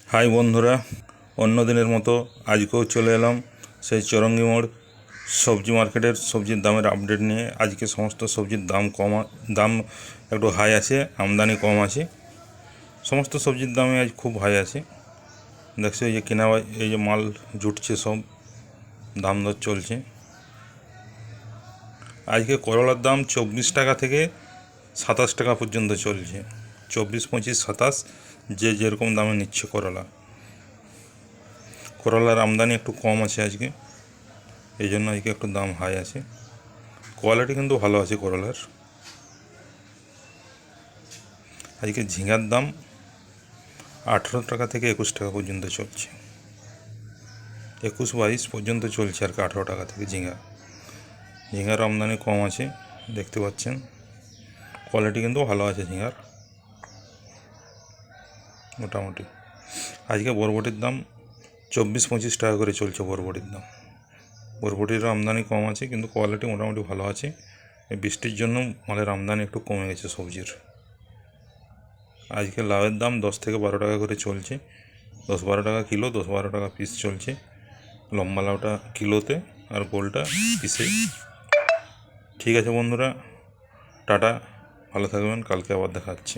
High বন্ধুরা, অন্য দিনের মতো আজকেও চলে এলাম সেই চৌরঙ্গি মোড় সবজি মার্কেটের সবজির দামের আপডেট নিয়ে। আজকে সমস্ত সবজির দাম একটু হাই আছে, আমদানি কম আছে। সমস্ত সবজির দামে আজ খুব হাই আছে। দেখছো এই যে এই যে মাল জুটছে, সব দাম দর চলছে। আজকে করলার দাম 24 টাকা থেকে 27 টাকা পর্যন্ত চলছে। 24, 25, 27 যে যেরকম দামে নিচ্ছে করলার আমদানি একটু কম আছে আজকে, এই জন্য আজকে একটু দাম হাই আছে। কোয়ালিটি কিন্তু ভালো আছে করলার। আজকে ঝিঙার দাম 18 টাকা থেকে 21 টাকা পর্যন্ত চলছে। 21, 22 পর্যন্ত চলছে আর কি, 18 টাকা থেকে ঝিঙার আমদানি কম আছে, দেখতে পাচ্ছেন। কোয়ালিটি কিন্তু ভালো আছে ঝিঙার মোটামুটি। আজকে বরবটির দাম 24, 25 টাকা করে চলছে। বরবটির আমদানি কম আছে, কিন্তু কোয়ালিটি মোটামুটি ভালো আছে। এই বৃষ্টির জন্য মালের আমদানি একটু কমে গেছে সবজির। আজকে লাউয়ের দাম 10 থেকে 12 টাকা করে চলছে। 10-12 টাকা কিলো, 10-12 টাকা পিস চলছে। লম্বা লাউটা কিলোতে আর গোলটা পিসে। ঠিক আছে বন্ধুরা, টাটা, ভালো থাকবেন, কালকে আবার দেখা হচ্ছে।